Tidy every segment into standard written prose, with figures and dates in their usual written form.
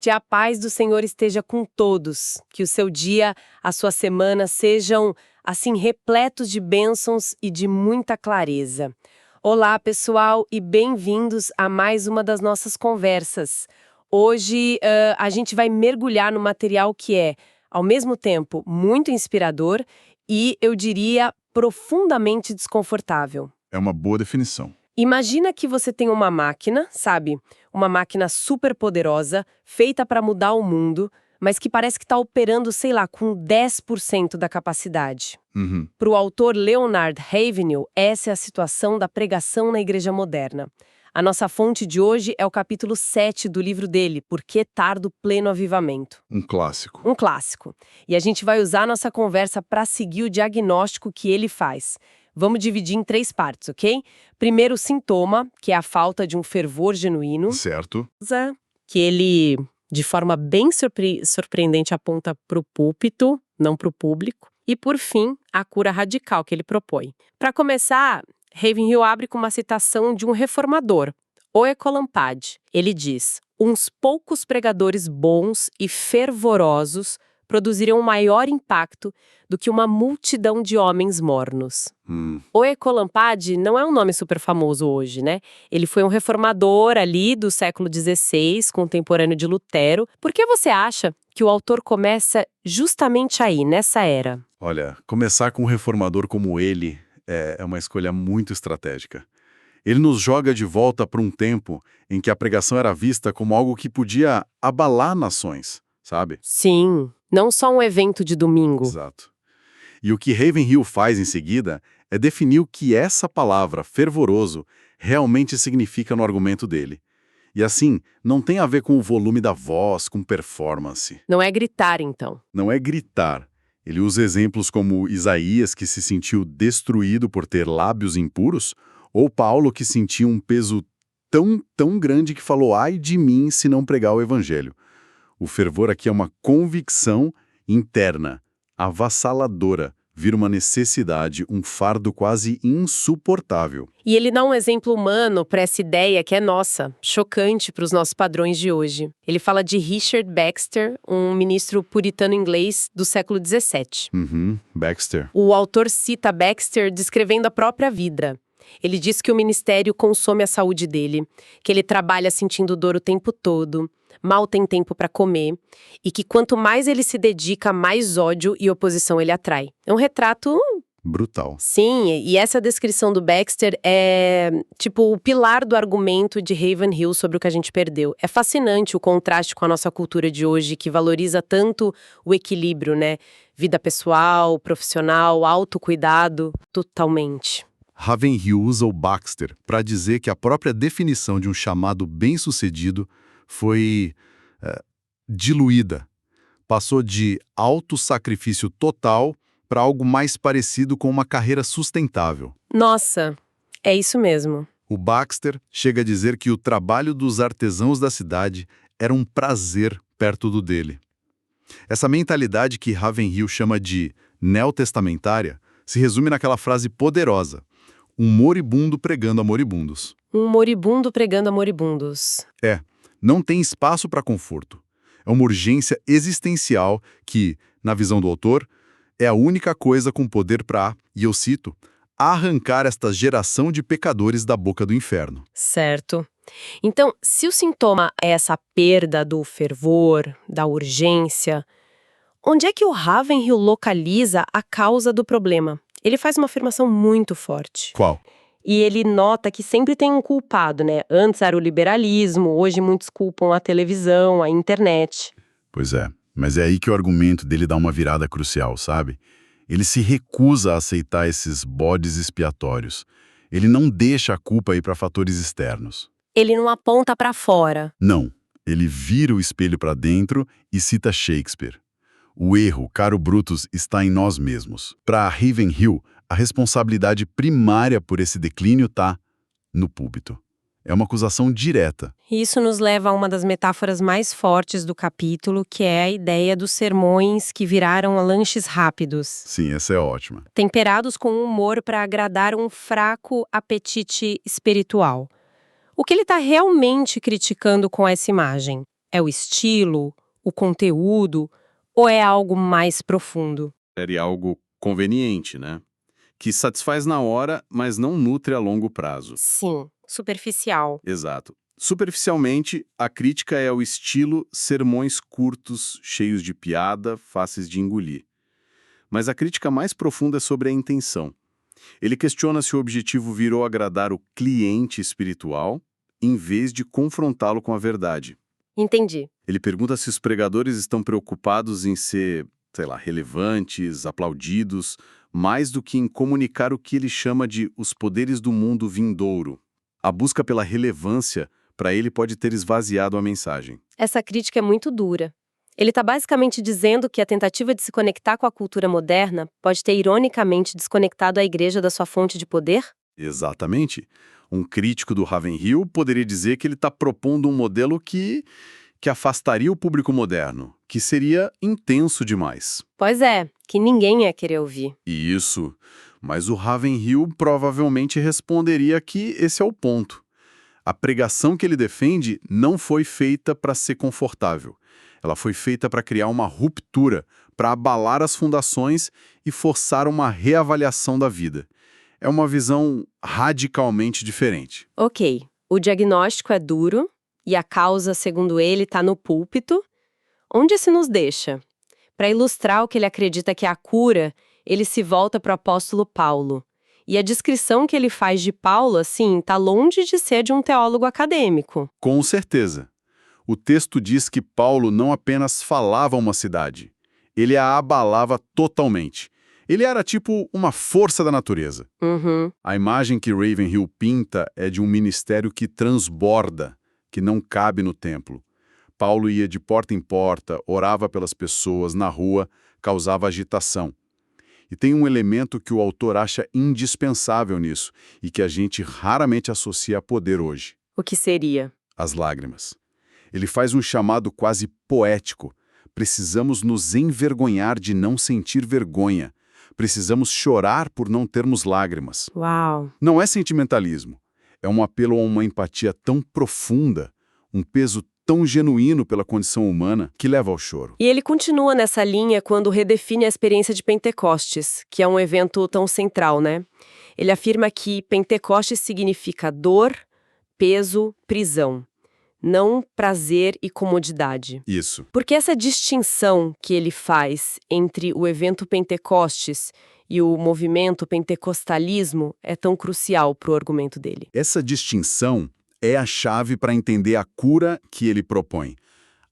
Que a paz do Senhor esteja com todos, que o seu dia, a sua semana sejam, assim, repletos de bênçãos e de muita clareza. Olá, pessoal, e bem-vindos a mais uma das nossas conversas. Hoje, a gente vai mergulhar no material que é, ao mesmo tempo, muito inspirador e, eu diria, profundamente desconfortável. É uma boa definição. Imagina que você tem uma máquina, sabe? Uma máquina super poderosa, feita para mudar o mundo, mas que parece que está operando, sei lá, com 10% da capacidade. Para o autor Leonard Ravenhill, essa é a situação da pregação na Igreja Moderna. A nossa fonte de hoje é o capítulo 7 do livro dele, Por que Tardo Pleno Avivamento? Um clássico. Um clássico. E a gente vai usar a nossa conversa para seguir o diagnóstico que ele faz. Vamos dividir em 3 partes, ok? Primeiro, o sintoma, que é a falta de um fervor genuíno. Certo. Que ele, de forma bem surpreendente, aponta para o púlpito, não para o público. E, por fim, a cura radical que ele propõe. Para começar, Ravenhill abre com uma citação de um reformador, Oecolampad. Ele diz: uns poucos pregadores bons e fervorosos produziriam um maior impacto do que uma multidão de homens mornos. Oecolampad não é um nome super famoso hoje, né? Ele foi um reformador ali do século XVI, contemporâneo de Lutero. Por que você acha que o autor começa justamente aí, nessa era? Olha, começar com um reformador como ele é uma escolha muito estratégica. Ele nos joga de volta para um tempo em que a pregação era vista como algo que podia abalar nações, sabe? Sim, não só um evento de domingo. Exato. E o que Ravenhill faz em seguida é definir o que essa palavra, fervoroso, realmente significa no argumento dele. E assim, não tem a ver com o volume da voz, com performance. Não é gritar, então. Não é gritar. Ele usa exemplos como Isaías, que se sentiu destruído por ter lábios impuros, ou Paulo, que sentia um peso tão grande que falou: ai de mim se não pregar o evangelho. O fervor aqui é uma convicção interna, avassaladora, vira uma necessidade, um fardo quase insuportável. E ele dá um exemplo humano para essa ideia que é nossa, chocante para os nossos padrões de hoje. Ele fala de Richard Baxter, um ministro puritano inglês do século XVII. Baxter. O autor cita Baxter descrevendo a própria vida. Ele diz que o ministério consome a saúde dele, que ele trabalha sentindo dor o tempo todo, mal tem tempo para comer, e que quanto mais ele se dedica, mais ódio e oposição ele atrai. É um retrato brutal. Sim, e essa descrição do Baxter é, tipo, o pilar do argumento de Ravenhill sobre o que a gente perdeu. É fascinante o contraste com a nossa cultura de hoje, que valoriza tanto o equilíbrio, né? Vida pessoal, profissional, autocuidado, totalmente. Ravenhill usa o Baxter para dizer que a própria definição de um chamado bem-sucedido foi diluída. Passou de autossacrifício total para algo mais parecido com uma carreira sustentável. Nossa, é isso mesmo. O Baxter chega a dizer que o trabalho dos artesãos da cidade era um prazer perto do dele. Essa mentalidade que Ravenhill chama de neotestamentária se resume naquela frase poderosa: um moribundo pregando a moribundos. Um moribundo pregando a moribundos. Não tem espaço para conforto. É uma urgência existencial que, na visão do autor, é a única coisa com poder para, e eu cito, arrancar esta geração de pecadores da boca do inferno. Certo. Então, se o sintoma é essa perda do fervor, da urgência, onde é que o Ravenhill localiza a causa do problema? Ele faz uma afirmação muito forte. Qual? E ele nota que sempre tem um culpado, né? Antes era o liberalismo, hoje muitos culpam a televisão, a internet. Pois é, mas é aí que o argumento dele dá uma virada crucial, sabe? Ele se recusa a aceitar esses bodes expiatórios. Ele não deixa a culpa ir para fatores externos. Ele não aponta para fora. Não, ele vira o espelho para dentro e cita Shakespeare. O erro, caro Brutus, está em nós mesmos. Para Ravenhill, a responsabilidade primária por esse declínio está no púlpito. É uma acusação direta. Isso nos leva a uma das metáforas mais fortes do capítulo, que é a ideia dos sermões que viraram lanches rápidos. Sim, essa é ótima. Temperados com humor para agradar um fraco apetite espiritual. O que ele está realmente criticando com essa imagem? É o estilo, o conteúdo, ou é algo mais profundo? Seria algo conveniente, né? Que satisfaz na hora, mas não nutre a longo prazo. Sim, superficial. Exato. Superficialmente, a crítica é ao estilo sermões curtos, cheios de piada, fáceis de engolir. Mas a crítica mais profunda é sobre a intenção. Ele questiona se o objetivo virou agradar o cliente espiritual, em vez de confrontá-lo com a verdade. Entendi. Ele pergunta se os pregadores estão preocupados em ser, sei lá, relevantes, aplaudidos, mais do que em comunicar o que ele chama de os poderes do mundo vindouro. A busca pela relevância, para ele, pode ter esvaziado a mensagem. Essa crítica é muito dura. Ele está basicamente dizendo que a tentativa de se conectar com a cultura moderna pode ter ironicamente desconectado a igreja da sua fonte de poder? Exatamente. Um crítico do Ravenhill poderia dizer que ele está propondo um modelo que afastaria o público moderno, que seria intenso demais. Pois é, que ninguém ia querer ouvir. Isso. Mas o Ravenhill provavelmente responderia que esse é o ponto. A pregação que ele defende não foi feita para ser confortável. Ela foi feita para criar uma ruptura, para abalar as fundações e forçar uma reavaliação da vida. É uma visão radicalmente diferente. Ok, o diagnóstico é duro e a causa, segundo ele, está no púlpito. Onde isso nos deixa? Para ilustrar o que ele acredita que é a cura, ele se volta para o apóstolo Paulo. E a descrição que ele faz de Paulo, assim, está longe de ser de um teólogo acadêmico. Com certeza. O texto diz que Paulo não apenas falava uma cidade, ele a abalava totalmente. Ele era tipo uma força da natureza. Uhum. A imagem que Ravenhill pinta é de um ministério que transborda, que não cabe no templo. Paulo ia de porta em porta, orava pelas pessoas na rua, causava agitação. E tem um elemento que o autor acha indispensável nisso e que a gente raramente associa a poder hoje: O que seria? as lágrimas. Ele faz um chamado quase poético. Precisamos nos envergonhar de não sentir vergonha. Precisamos chorar por não termos lágrimas. Uau! Não é sentimentalismo. É um apelo a uma empatia tão profunda, um peso tão genuíno pela condição humana que leva ao choro. E ele continua nessa linha quando redefine a experiência de Pentecostes, que é um evento tão central, né? Ele afirma que Pentecostes significa dor, peso, prisão, não prazer e comodidade. Isso. Porque essa distinção que ele faz entre o evento Pentecostes e o movimento pentecostalismo é tão crucial para o argumento dele. Essa distinção é a chave para entender a cura que ele propõe.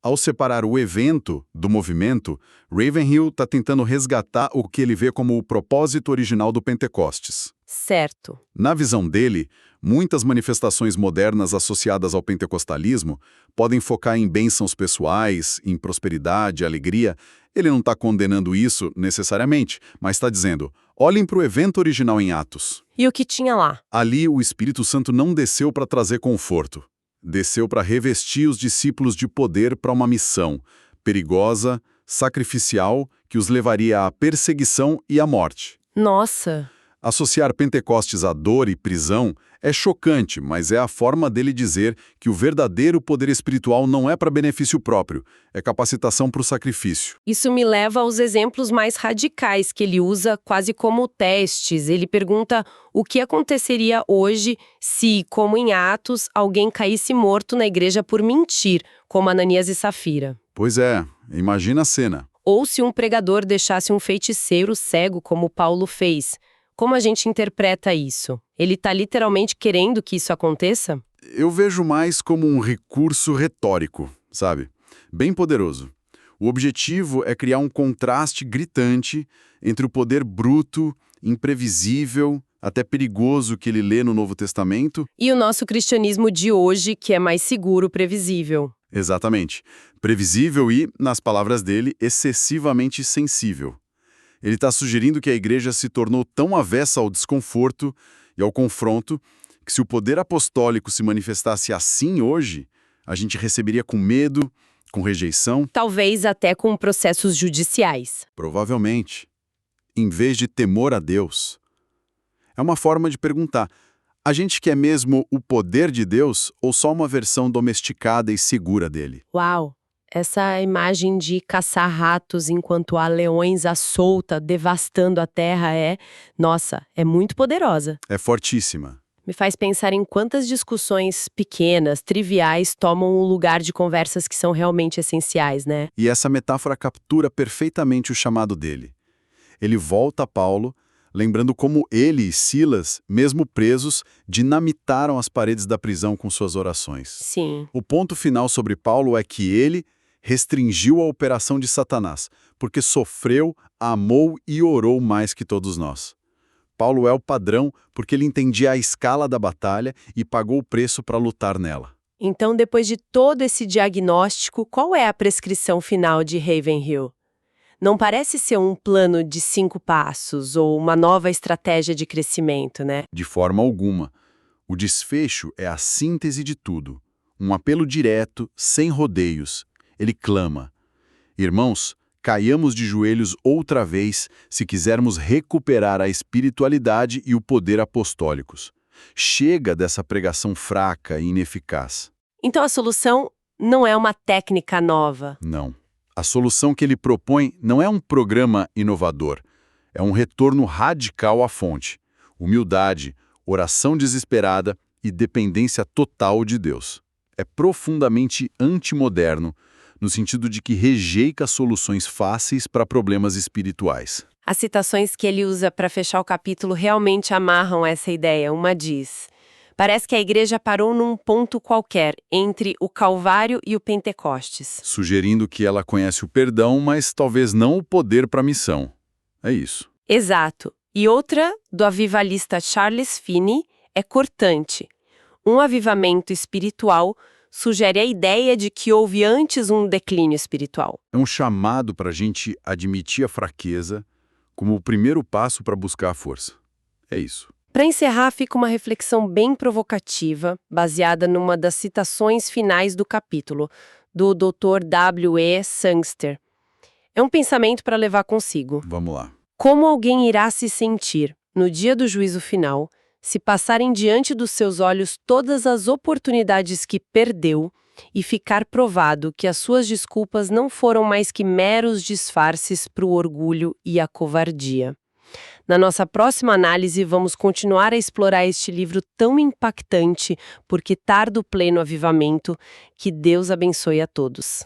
Ao separar o evento do movimento, Ravenhill está tentando resgatar o que ele vê como o propósito original do Pentecostes. Certo. Na visão dele, muitas manifestações modernas associadas ao pentecostalismo podem focar em bênçãos pessoais, em prosperidade, alegria. Ele não está condenando isso necessariamente, mas está dizendo: olhem para o evento original em Atos. E o que tinha lá? Ali o Espírito Santo não desceu para trazer conforto. Desceu para revestir os discípulos de poder para uma missão perigosa, sacrificial, que os levaria à perseguição e à morte. Nossa! Associar Pentecostes a dor e prisão é chocante, mas é a forma dele dizer que o verdadeiro poder espiritual não é para benefício próprio, é capacitação para o sacrifício. Isso me leva aos exemplos mais radicais que ele usa quase como testes. Ele pergunta o que aconteceria hoje se, como em Atos, alguém caísse morto na igreja por mentir, como Ananias e Safira. Pois é, imagina a cena. Ou se um pregador deixasse um feiticeiro cego, como Paulo fez. Como a gente interpreta isso? Ele está literalmente querendo que isso aconteça? Eu vejo mais como um recurso retórico, sabe? Bem poderoso. O objetivo é criar um contraste gritante entre o poder bruto, imprevisível, até perigoso que ele lê no Novo Testamento. E o nosso cristianismo de hoje, que é mais seguro, previsível. Exatamente. Previsível e, nas palavras dele, excessivamente sensível. Ele está sugerindo que a igreja se tornou tão avessa ao desconforto e ao confronto que, se o poder apostólico se manifestasse assim hoje, a gente receberia com medo, com rejeição. Talvez até com processos judiciais. Provavelmente. Em vez de temor a Deus. É uma forma de perguntar: A gente quer mesmo o poder de Deus ou só uma versão domesticada e segura dele? Uau! Essa imagem de caçar ratos enquanto há leões à solta devastando a terra nossa, é muito poderosa. É fortíssima. Me faz pensar em quantas discussões pequenas, triviais, tomam o lugar de conversas que são realmente essenciais, né? E essa metáfora captura perfeitamente o chamado dele. Ele volta a Paulo, lembrando como ele e Silas, mesmo presos, dinamitaram as paredes da prisão com suas orações. Sim. O ponto final sobre Paulo é que ele restringiu a operação de Satanás, porque sofreu, amou e orou mais que todos nós. Paulo é o padrão porque ele entendia a escala da batalha e pagou o preço para lutar nela. Então, depois de todo esse diagnóstico, qual é a prescrição final de Ravenhill? Não parece ser um plano de 5 passos ou uma nova estratégia de crescimento, né? De forma alguma. O desfecho é a síntese de tudo. Um apelo direto, sem rodeios. Ele clama: irmãos, caiamos de joelhos outra vez se quisermos recuperar a espiritualidade e o poder apostólicos. Chega dessa pregação fraca e ineficaz. Então a solução não é uma técnica nova. Não. A solução que ele propõe não é um programa inovador. É um retorno radical à fonte. Humildade, oração desesperada e dependência total de Deus. É profundamente antimoderno, no sentido de que rejeita soluções fáceis para problemas espirituais. As citações que ele usa para fechar o capítulo realmente amarram essa ideia. Uma diz: parece que a igreja parou num ponto qualquer entre o Calvário e o Pentecostes. Sugerindo que ela conhece o perdão, mas talvez não o poder para a missão. É isso. Exato. E outra, do avivalista Charles Finney, é cortante. Um avivamento espiritual sugere a ideia de que houve antes um declínio espiritual. É um chamado para a gente admitir a fraqueza como o primeiro passo para buscar a força. É isso. Para encerrar, fica uma reflexão bem provocativa, baseada numa das citações finais do capítulo, do Dr. W.E. Sangster. É um pensamento para levar consigo. Vamos lá. Como alguém irá se sentir, no dia do juízo final, se passarem diante dos seus olhos todas as oportunidades que perdeu e ficar provado que as suas desculpas não foram mais que meros disfarces para o orgulho e a covardia? Na nossa próxima análise, vamos continuar a explorar este livro tão impactante, porque tarda o pleno avivamento. Que Deus abençoe a todos.